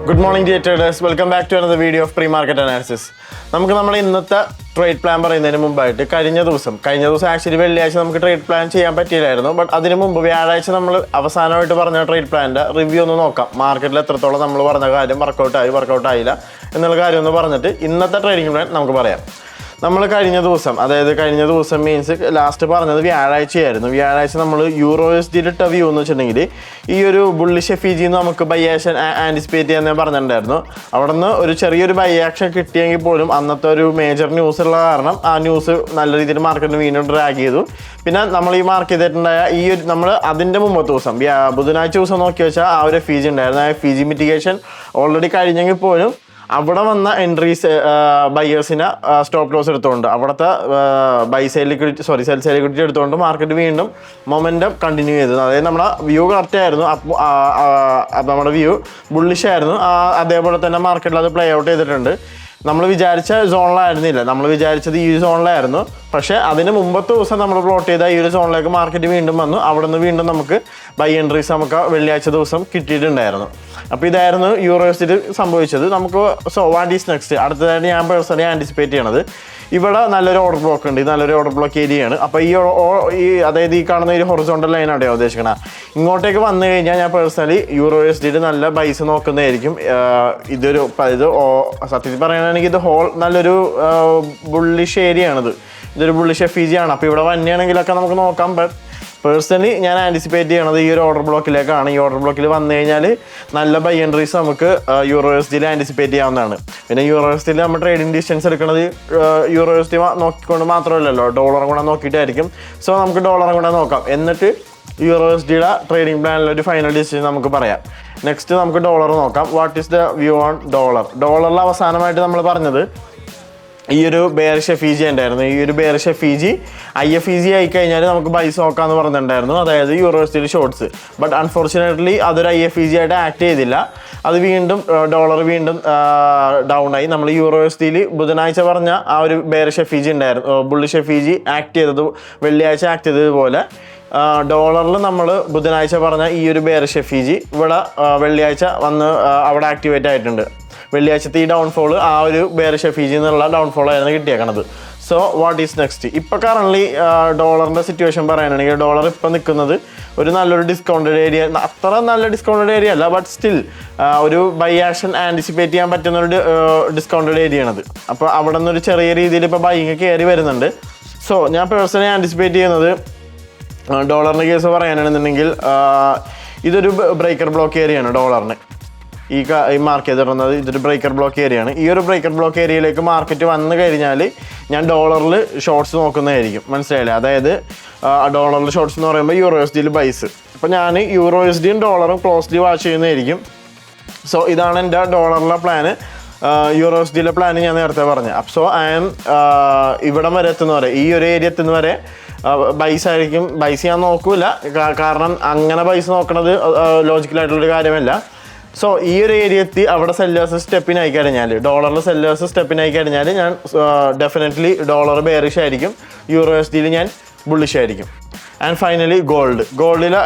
Good morning, dear traders. Welcome back to another video of pre-market analysis. നമുക്ക് നമ്മൾ ഇന്നത്തെ trade plan പറയുന്നതിന് മുമ്പായിട്ട് കഴിഞ്ഞ ദിവസം ആക്ച്വലി വെള്ളിയാഴ്ച നമുക്ക് ട്രേഡ് പ്ലാൻ ചെയ്യാൻ പറ്റിയില്ലായിരുന്നു. ബട്ട് അതിന് മുമ്പ് വ്യാഴാഴ്ച നമ്മൾ അവസാനമായിട്ട് പറഞ്ഞ ട്രേഡ് പ്ലാനിൻ്റെ റിവ്യൂ ഒന്ന് നോക്കാം. മാർക്കറ്റിൽ എത്രത്തോളം നമ്മൾ പറഞ്ഞ കാര്യം വർക്കൗട്ട് ആയില്ല എന്നുള്ള കാര്യം ഒന്ന് പറഞ്ഞിട്ട് ഇന്നത്തെ ട്രേഡിംഗ് പ്ലാൻ നമുക്ക് പറയാം. നമ്മൾ കഴിഞ്ഞ ദിവസം മീൻസ് ലാസ്റ്റ് പറഞ്ഞത് വ്യാഴാഴ്ച നമ്മൾ യൂറോ USD ഇട്ട വ്യൂ എന്ന് വെച്ചിട്ടുണ്ടെങ്കിൽ ഈ ഒരു ബുള്ളിഷ് FEG നമുക്ക് ബൈ ആക്ഷൻ ആൻറ്റിസിപ്പേറ്റ് ചെയ്യാൻ ഞാൻ പറഞ്ഞിട്ടുണ്ടായിരുന്നു. അവിടെ നിന്ന് ഒരു ചെറിയൊരു ബൈ ആക്ഷൻ കിട്ടിയെങ്കിൽ പോലും അന്നത്തെ ഒരു മേജർ ന്യൂസ് ഉള്ള കാരണം ആ ന്യൂസ് നല്ല രീതിയിൽ മാർക്കറ്റിന് വീണ്ടും ഡ്രാഗ് ചെയ്തു. പിന്നെ നമ്മൾ ഈ മാർക്ക് ചെയ്തിട്ടുണ്ടായ ഈ ഒരു നമ്മൾ അതിൻ്റെ മുമ്പത്തെ ദിവസം ബുധനാഴ്ച ദിവസം നോക്കി വെച്ചാൽ ആ ഒരു FEG ഉണ്ടായിരുന്നു. ആ FEG മിറ്റിഗേഷൻ ഓൾറെഡി കഴിഞ്ഞെങ്കിൽ പോലും അവിടെ വന്ന എൻട്രീസ് ബയേഴ്സിനെ സ്റ്റോപ്പ് ലോസ് എടുത്തുകൊണ്ട് അവിടുത്തെ സെൽ സൈഡ് ലിക്വിഡിറ്റി എടുത്തുകൊണ്ട് മാർക്കറ്റ് വീണ്ടും മൊമെൻറ്റം കണ്ടിന്യൂ ചെയ്തത്. അതായത് നമ്മുടെ വ്യൂ കറക്റ്റ് ആയിരുന്നു. അപ്പോൾ നമ്മുടെ വ്യൂ ബുള്ളിഷ് ആയിരുന്നു. അതേപോലെ തന്നെ മാർക്കറ്റിൽ അത് പ്ലേ ഔട്ട് ചെയ്തിട്ടുണ്ട്. നമ്മൾ വിചാരിച്ച സോണിലായിരുന്നില്ല, നമ്മൾ വിചാരിച്ചത് ഈ സോണിലായിരുന്നു. പക്ഷേ അതിന് മുമ്പത്തെ ദിവസം നമ്മൾ പ്ലോട്ട് ചെയ്ത ഈ ഒരു സോണിലേക്ക് മാർക്കറ്റ് വീണ്ടും വന്നു. അവിടെ നിന്ന് വീണ്ടും നമുക്ക് ബൈ എൻട്രീസ് നമുക്ക് വെള്ളിയാഴ്ച ദിവസം കിട്ടിയിട്ടുണ്ടായിരുന്നു. അപ്പോൾ ഇതായിരുന്നു യൂറോ USD സംഭവിച്ചത്. നമുക്ക് വാട്ട് ഈസ് നെക്സ്റ്റ് അടുത്തതായിട്ട് ഞാൻ പേഴ്സണലി ആൻറ്റിസിപ്പേറ്റ് ചെയ്യണത് ഇവിടെ നല്ലൊരു ഓർഡർ ബ്ലോക്ക് ഉണ്ട്. നല്ലൊരു ഓർഡർ ബ്ലോക്ക് ഏരിയയാണ്. അപ്പോൾ അതായത് ഈ കാണുന്ന ഒരു ഹൊറിസോണ്ടൽ ലൈനാണ് ഉദ്ദേശിക്കണം. ഇങ്ങോട്ടേക്ക് വന്നു കഴിഞ്ഞാൽ ഞാൻ പേഴ്സണലി യൂറോ USD നല്ല ബൈസ് നോക്കുന്നതായിരിക്കും. ഇത് സത്യത്തിൽ പറയുകയാണെങ്കിൽ ഇത് നല്ലൊരു ബുള്ളിഷ് ഏരിയയാണിത്. ഇതൊരു ബുള്ളിഷ് FEG ആണ്. അപ്പോൾ ഇവിടെ വന്നെയാണെങ്കിലൊക്കെ നമുക്ക് നോക്കാം. ബട്ട് പേഴ്സണലി ഞാൻ ആൻറ്റിസിപ്പേറ്റ് ചെയ്യണത് ഈ ഒരു ഓർഡർ ബ്ലോക്കിലേക്കാണ്. ഈ ഓർഡർ ബ്ലോക്കിൽ വന്നു കഴിഞ്ഞാൽ നല്ല ബൈ എൻട്രീസ് നമുക്ക് യൂറോ USD ആൻറ്റിസിപ്പേറ്റ് ചെയ്യാവുന്നതാണ്. പിന്നെ യൂറോ USD നമ്മൾ ട്രേഡിംഗ് ഡിസ്റ്റൻസ് എടുക്കുന്നത് യൂറോ USD നോക്കിക്കൊണ്ട് മാത്രമല്ലല്ലോ, ഡോളറും കൂടെ നോക്കിയിട്ടായിരിക്കും. സോ നമുക്ക് ഡോളറും കൂടെ നോക്കാം. എന്നിട്ട് യൂറോ USDയുടെ ട്രേഡിംഗ് പ്ലാനിലൊരു ഫൈനൽ ഡിസിഷൻ നമുക്ക് പറയാം. നെക്സ്റ്റ് നമുക്ക് ഡോളർ നോക്കാം. What is the view on ഡോളറിൽ അവസാനമായിട്ട് നമ്മൾ പറഞ്ഞത് ഈ ഒരു ബെയറിഷ് FEG ഉണ്ടായിരുന്നു. ഈ ഒരു ബെയറിഷ് FEG IFEG ആയിക്കഴിഞ്ഞാൽ നമുക്ക് ബൈസ് നോക്കാമെന്ന് പറഞ്ഞിട്ടുണ്ടായിരുന്നു, അതായത് euro USD shorts. But unfortunately അതൊരു IFEG ആയിട്ട് ആക്ട് ചെയ്തില്ല. അത് വീണ്ടും ഡോളർ വീണ്ടും ഡൗൺ ആയി. നമ്മൾ യൂറോ USD ബുധനാഴ്ച പറഞ്ഞ ആ ഒരു ബെയറിഷ് FEG ഉണ്ടായിരുന്നു, ബുള്ളിഷ് FEG ആക്ട് ചെയ്തത് വെള്ളിയാഴ്ച ആക്ട് ചെയ്തതുപോലെ ഡോളറിൽ നമ്മൾ ബുധനാഴ്ച പറഞ്ഞ ഈ ഒരു ബെയറിഷ് FEG ഇവിടെ വെള്ളിയാഴ്ച വന്ന് അവിടെ ആക്ടിവേറ്റ് ആയിട്ടുണ്ട്. വെള്ളിയാഴ്ചത്തെ ഈ ഡൗൺഫോൾ ആ ഒരു ബെയറിഷ് FEG എന്നുള്ള ഡൗൺഫോൾ ആയിരുന്നു കിട്ടിയേക്കണത്. So what is next? ഇപ്പോൾ കറൻറ്റ്ലി ഡോളറിൻ്റെ സിറ്റുവേഷൻ പറയാനാണെങ്കിൽ ഡോളർ ഇപ്പോൾ നിൽക്കുന്നത് ഒരു നല്ലൊരു ഡിസ്കൗണ്ടഡ് ഏരിയ, അത്ര നല്ല ഡിസ്കൗണ്ടഡ് ഏരിയ അല്ല, ബട്ട് സ്റ്റിൽ ഒരു ബൈ ആക്ഷൻ ആൻറ്റിസിപ്പേറ്റ് ചെയ്യാൻ പറ്റുന്ന ഒരു ഡിസ്കൗണ്ടഡ് ഏരിയ ആണത്. അപ്പോൾ അവിടെ നിന്നൊരു ചെറിയ രീതിയിൽ ഇപ്പോൾ ബൈങ് കയറി വരുന്നുണ്ട്. സോ ഞാൻ പേഴ്സണലി ആൻറ്റിസിപ്പേറ്റ് ചെയ്യുന്നത് ഡോളറിൻ്റെ കേസ് പറയാനാണെന്നുണ്ടെങ്കിൽ ഇതൊരു ബ്രേക്കർ ബ്ലോക്ക് ഏരിയയാണ്. ഡോളറിന് ഈ മാർക്ക് ചെയ്തിടുന്നത് ഇതൊരു ബ്രേക്കർ ബ്ലോക്ക് ഏരിയയാണ്. ഈ ഒരു ബ്രേക്കർ ബ്ലോക്ക് ഏരിയയിലേക്ക് മാർക്കറ്റ് വന്നു കഴിഞ്ഞാൽ ഞാൻ ഡോളറിൽ ഷോർട്ട്സ് നോക്കുന്നതായിരിക്കും. മനസ്സിലായില്ലേ? അതായത് ഡോളറിൽ ഷോർട്ട്സ് എന്ന് പറയുമ്പോൾ യൂറോ USD ബൈസ്. അപ്പോൾ ഞാൻ യൂറോ USDയും ഡോളറും ക്ലോസ്ലി വാച്ച് ചെയ്യുന്നതായിരിക്കും. സോ ഇതാണ് എൻ്റെ ഡോളറിലെ പ്ലാന്. യൂറോ USD പ്ലാന് ഞാൻ നേരത്തെ പറഞ്ഞു. സോ ഇവിടം വരെ എത്തുന്നവരെ, ഈ ഒരു ഏരിയ എത്തുന്നവരെ ബൈസ് ആയിരിക്കും. ബൈസ് ഞാൻ നോക്കൂല, കാരണം അങ്ങനെ ബൈസ് നോക്കണത് ലോജിക്കലായിട്ടുള്ളൊരു കാര്യമല്ല. സോ ഈ ഒരു ഏരിയ എത്തി അവിടെ സെല്ലേഴ്സ് സ്റ്റെപ്പിനായി കഴിഞ്ഞാൽ, ഡോളറിൽ സെല്ലേഴ്സ് സ്റ്റെപ്പിനായി കഴിഞ്ഞാൽ ഞാൻ ഡെഫിനറ്റ്ലി ഡോളർ ബെയറിഷ് ആയിരിക്കും, യൂറോ USD ഞാൻ ബുള്ളിഷ് ആയിരിക്കും. ആൻഡ് ഫൈനലി ഗോൾഡിൽ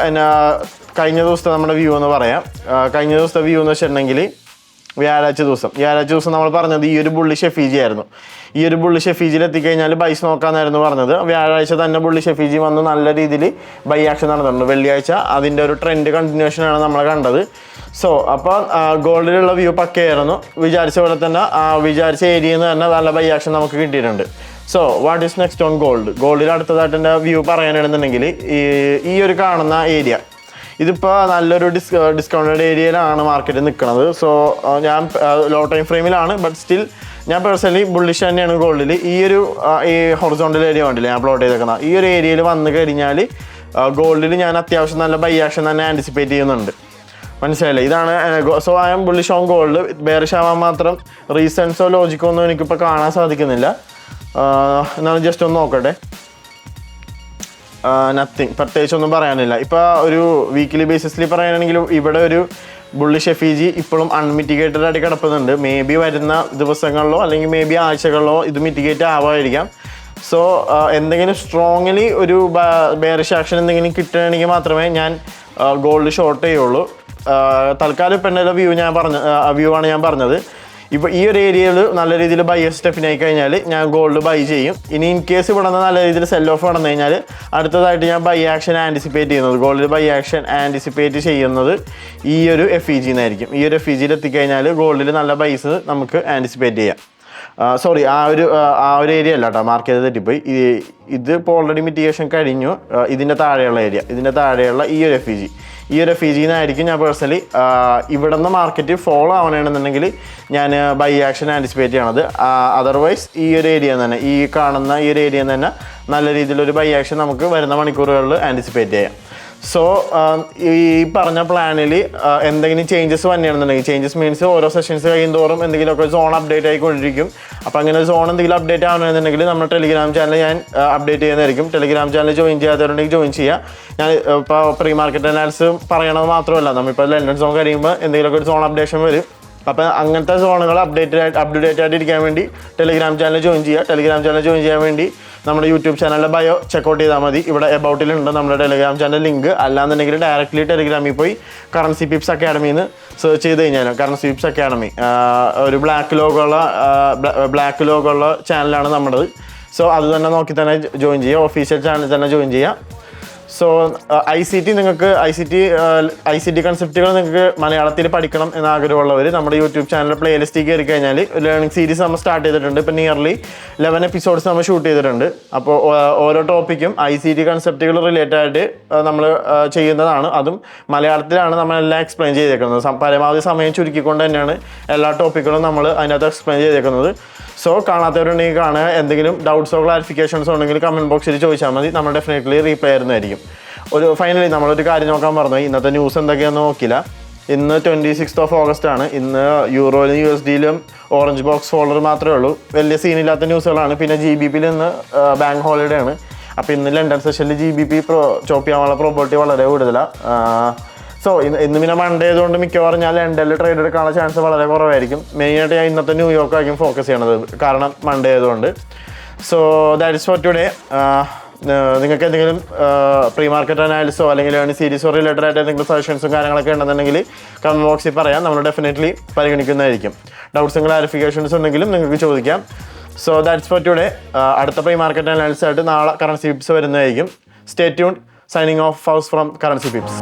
കഴിഞ്ഞ ദിവസത്തെ നമ്മുടെ വ്യൂ എന്ന് പറയാം. കഴിഞ്ഞ ദിവസത്തെ വ്യൂ എന്ന് വെച്ചിട്ടുണ്ടെങ്കിൽ വ്യാഴാഴ്ച ദിവസം നമ്മൾ പറഞ്ഞത് ഈ ഒരു ബുള്ളിഷ് FEG ആയിരുന്നു. ഈ ഒരു ബുള്ളിഷ് FEG എത്തിക്കഴിഞ്ഞാൽ ബൈസ് നോക്കാമെന്നായിരുന്നു പറഞ്ഞത്. വ്യാഴാഴ്ച തന്നെ ബുള്ളിഷ് FEG വന്ന് നല്ല രീതിയിൽ ബൈ ആക്ഷൻ നടന്നിട്ടുണ്ട്. വെള്ളിയാഴ്ച അതിൻ്റെ ഒരു ട്രെൻഡ് കണ്ടിന്യൂഷനാണ് നമ്മൾ കണ്ടത്. സോ അപ്പോൾ ഗോൾഡിലുള്ള വ്യൂ പക്കയായിരുന്നു. വിചാരിച്ച പോലെ തന്നെ വിചാരിച്ച ഏരിയയിൽ നിന്ന് തന്നെ നല്ല ബൈ ആക്ഷൻ നമുക്ക് കിട്ടിയിട്ടുണ്ട്. So what is next on ഗോൾഡിൽ അടുത്തതായിട്ട് എൻ്റെ വ്യൂ പറയാനാണെന്നുണ്ടെങ്കിൽ ഈ ഒരു കാണുന്ന ഏരിയ ഇതിപ്പോൾ നല്ലൊരു ഡിസ്കൗണ്ടഡ് ഏരിയയിലാണ് മാർക്കറ്റ് നിൽക്കുന്നത്. സോ ഞാൻ ലോ ടൈം ഫ്രെയിമിലാണ്, ബട്ട് സ്റ്റിൽ ഞാൻ പേഴ്സണലി ബുള്ളിഷ് തന്നെയാണ് ഗോൾഡിൽ. ഈ ഹൊറിസോണ്ടൽ ഏരിയ വേണ്ടില്ല ഞാൻ പ്ലോട്ട് ചെയ്തേക്കുന്നത്. ഈ ഒരു ഏരിയയിൽ വന്നു കഴിഞ്ഞാൽ ഗോൾഡിൽ ഞാൻ അത്യാവശ്യം നല്ല ബൈ ആക്ഷൻ തന്നെ ആൻറ്റിസിപ്പേറ്റ് ചെയ്യുന്നുണ്ട്. മനസ്സിലായില്ലേ? ഇതാണ്. So I M bullish on gold. Bearish ആവാൻ മാത്രം റീസൺസോ ലോജിക്കോ ഒന്നും എനിക്കിപ്പോൾ കാണാൻ സാധിക്കുന്നില്ല. എന്നാലും ജസ്റ്റ് ഒന്ന് നോക്കട്ടെ. നത്തിങ്, പ്രത്യേകിച്ചൊന്നും പറയാനില്ല. ഇപ്പോൾ ഒരു വീക്കിലി ബേസിസിൽ പറയുകയാണെങ്കിലും ഇവിടെ ഒരു ബുള്ളിഷ് FEG ഇപ്പോഴും അൺമിറ്റിഗേറ്റഡ് ആയിട്ട് കിടപ്പുന്നുണ്ട്. മേ ബി വരുന്ന ദിവസങ്ങളിലോ അല്ലെങ്കിൽ മേ ബി ആഴ്ചകളിലോ ഇത് മിറ്റിഗേറ്റ് ആവാമായിരിക്കാം. സോ എന്തെങ്കിലും സ്ട്രോങ്ലി ഒരു ബെയറിഷ് ആക്ഷൻ എന്തെങ്കിലും കിട്ടുകയാണെങ്കിൽ മാത്രമേ ഞാൻ ഗോൾഡ് ഷോർട്ട് ചെയ്യുള്ളൂ. തൽക്കാലം ഇപ്പം എൻ്റെ വ്യൂ ആണ് ഞാൻ പറഞ്ഞത്. ഇപ്പോൾ ഈ ഒരു ഏരിയയിൽ നല്ല രീതിയിൽ ബയേഴ്സ് ഡെഫിനായി കഴിഞ്ഞാൽ ഞാൻ ഗോൾഡ് ബൈ ചെയ്യും. ഇനി ഇൻ കേസ് ഇവിടെ നിന്ന് നല്ല രീതിയിൽ സെൽ ഓഫ് നടന്നു കഴിഞ്ഞാൽ അടുത്തതായിട്ട് ഞാൻ ബൈ ആക്ഷൻ ആൻറ്റിസിപ്പേറ്റ് ചെയ്യുന്നത്, ഗോൾഡിൽ ബൈ ആക്ഷൻ ആൻറ്റിസിപ്പേറ്റ് ചെയ്യുന്നത് ഈ ഒരു FEG എന്നായിരിക്കും. ഈ ഒരു FEGയിൽ എത്തിക്കഴിഞ്ഞാൽ ഗോൾഡിൽ നല്ല ബൈസ് നമുക്ക് ആൻറ്റിസിപ്പേറ്റ് ചെയ്യാം. സോറി, ആ ഒരു ഏരിയ അല്ല കേട്ടോ, മാർക്ക് ചെയ്ത് തെറ്റിപ്പോയി. ഇത് ഇപ്പോൾ ഓൾറെഡി മിറ്റിഗേഷൻ കഴിഞ്ഞു. ഇതിൻ്റെ താഴെയുള്ള ഏരിയ, ഇതിൻ്റെ താഴെയുള്ള ഈ ഒരു FEG നിന്നായിരിക്കും ഞാൻ പേഴ്സണലി ഇവിടെ നിന്ന് മാർക്കറ്റ് ഫോളോ ആവണമെന്നുണ്ടെങ്കിൽ ഞാൻ ബൈ ആക്ഷൻ ആൻറ്റിസിപ്പേറ്റ് ചെയ്യണത്. അതർവൈസ് ഈ ഒരു ഏരിയ തന്നെ, ഈ കാണുന്ന ഈ ഒരു ഏരിയ തന്നെ നല്ല രീതിയിലൊരു ബൈ ആക്ഷൻ നമുക്ക് വരുന്ന മണിക്കൂറുകളിൽ ആൻറ്റിസിപ്പേറ്റ് ചെയ്യാം. സോ ഈ പറഞ്ഞ പ്ലാനിൽ എന്തെങ്കിലും ചേഞ്ചസ് വന്നെയാണെന്നുണ്ടെങ്കിൽ, ചേഞ്ചസ് മീൻസ് ഓരോ സെഷൻസ് കഴിയുന്തോറും എന്തെങ്കിലുമൊക്കെ സോൺ അപ്ഡേറ്റ് ആയിക്കൊണ്ടിരിക്കും. അപ്പോൾ അങ്ങനെ സോൺ എന്തെങ്കിലും അപ്ഡേറ്റ് ആവണമെന്നുണ്ടെങ്കിൽ നമ്മുടെ ടെലിഗ്രാം ചാനൽ ഞാൻ അപ്ഡേറ്റ് ചെയ്യുന്നതായിരിക്കും. ടെലിഗ്രാം ചാനൽ ജോയിൻ ചെയ്യാത്തവരുണ്ടെങ്കിൽ ജോയിൻ ചെയ്യുക. ഞാൻ ഇപ്പോൾ പ്രീ മാർക്കറ്റ് അനാലിസിസ് പറയണത് മാത്രമല്ല, നമ്മളിപ്പോൾ ലണ്ടൻ സോൺ കഴിയുമ്പോൾ എന്തെങ്കിലുമൊക്കെ ഒരു സോൺ അപ്ഡേഷൻ വരും. അപ്പോൾ അങ്ങനത്തെ സോണുകൾ അപ്ഡേറ്റ് ആയിട്ടിരിക്കാൻ വേണ്ടി ടെലിഗ്രാം ചാനൽ ജോയിൻ ചെയ്യുക. ടെലിഗ്രാം ചാനൽ ജോയിൻ ചെയ്യാൻ വേണ്ടി നമ്മുടെ യൂട്യൂബ് ചാനലിലെ ബയോ ചെക്കൗട്ട് ചെയ്താൽ മതി. ഇവിടെ എബൌട്ടിലുണ്ട് നമ്മുടെ ടെലിഗ്രാം ചാനൽ ലിങ്ക്. അല്ലാന്നുണ്ടെങ്കിൽ ഡയറക്റ്റ്ലി ടെലിഗ്രാമിൽ പോയി കറൻസി പിപ്സ് അക്കാഡമിന്ന് സെർച്ച് ചെയ്ത് കഴിഞ്ഞാൽ, കറൻസി പിപ്സ് അക്കാഡമി ഒരു ബ്ലാക്ക് ലോഗോ ഉള്ള ചാനലാണ് നമ്മുടേത്. സോ അത് തന്നെ നോക്കി തന്നെ ജോയിൻ ചെയ്യുക, ഒഫീഷ്യൽ ചാനൽ തന്നെ ജോയിൻ ചെയ്യുക. സോ ICT കൺസെപ്റ്റുകൾ നിങ്ങൾക്ക് മലയാളത്തിൽ പഠിക്കണം എന്ന ആഗ്രഹമുള്ളവർ നമ്മുടെ യൂട്യൂബ് ചാനൽ പ്ലേലിസ്റ്റിൽ കയറി കഴിഞ്ഞാൽ ലേണിംഗ് സീരീസ് നമ്മൾ സ്റ്റാർട്ട് ചെയ്തിട്ടുണ്ട്. ഇപ്പോൾ നിയർലി 11 എപ്പിസോഡ്സ് നമ്മൾ ഷൂട്ട് ചെയ്തിട്ടുണ്ട്. അപ്പോൾ ഓരോ ടോപ്പിക്കും ICT കൺസെപ്റ്റുകൾ റിലേറ്റഡ് ആയിട്ട് നമ്മൾ ചെയ്യുന്നതാണ്. അതും മലയാളത്തിലാണ് നമ്മളെല്ലാം എക്സ്പ്ലെയിൻ ചെയ്തേക്കുന്നത്. പരമാവധി സമയം ചുരുക്കിക്കൊണ്ട് തന്നെയാണ് എല്ലാ ടോപ്പിക്കുകളും നമ്മൾ അതിനകത്ത് എക്സ്പ്ലെയിൻ ചെയ്തേക്കുന്നത്. സോ കാണാത്തവരുണ്ടെങ്കിൽ കാണുക. എന്തെങ്കിലും ഡൗട്ട്സോ ക്ലാരിഫിക്കേഷൻസോ ഉണ്ടെങ്കിൽ കമൻറ്റ് ബോക്സിൽ ചോദിച്ചാൽ മതി, നമ്മൾ ഡെഫിനറ്റ്ലി റീപ്ലൈ ചെയ്യുന്നതായിരിക്കും. ഫൈനലി നമ്മളൊരു കാര്യം നോക്കാൻ പറഞ്ഞു. ഇന്നത്തെ ന്യൂസ് എന്തൊക്കെയാണെന്ന് നോക്കില്ല. ഇന്ന് 26th ഓഗസ്റ്റ് ആണ്. ഇന്ന് യൂറോയിലും USDയിലും ഓറഞ്ച് ബോക്സ് ഫോൾഡർ മാത്രമേ ഉള്ളൂ. വലിയ സീനില്ലാത്ത ന്യൂസുകളാണ്. പിന്നെ GBPയിൽ ഇന്ന് ബാങ്ക് ഹോളിഡേ ആണ്. അപ്പോൾ ഇന്ന് ലണ്ടൻ സെഷനിൽ GBP ചോപ്പ് ചെയ്യാനുള്ള പ്രോബിലിറ്റി വളരെ കൂടുതലാണ്. സോ ഇന്ന് പിന്നെ മൺഡേ ആയതുകൊണ്ട് മിക്കവാറും ഞാൻ ലണ്ടനിൽ ട്രേഡ് എടുക്കാനുള്ള ചാൻസ് വളരെ കുറവായിരിക്കും. മെയിനായിട്ട് ഞാൻ ഇന്നത്തെ ന്യൂയോർക്കായിരിക്കും ഫോക്കസ് ചെയ്യണത്, കാരണം മൺഡേ ആയതുകൊണ്ട്. So that is for today. നിങ്ങൾക്ക് എന്തെങ്കിലും പ്രീ മാർക്കറ്റ് അനാലിസോ അല്ലെങ്കിൽ ലേണിംഗ് സീരീസോ റിലേറ്റഡ് ആയിട്ട് എന്തെങ്കിലും സജഷൻസും കാര്യങ്ങളൊക്കെ ഉണ്ടെന്നുണ്ടെങ്കിൽ കമൻറ്റ് ബോക്സിൽ പറയാം, നമ്മൾ ഡെഫിനറ്റ്ലി പരിഗണിക്കുന്നതായിരിക്കും. ഡൗട്ട്സും ക്ലാരിഫിക്കേഷൻസ് ഉണ്ടെങ്കിലും നിങ്ങൾക്ക് ചോദിക്കാം. So that's for today. അടുത്ത പ്രീ മാർക്കറ്റ് അനാലിസിസ് ആയിട്ട് നാളെ കറൻസി പിപ്സ് വരുന്നതായിരിക്കും. Stay tuned. Signing off house from currency pips.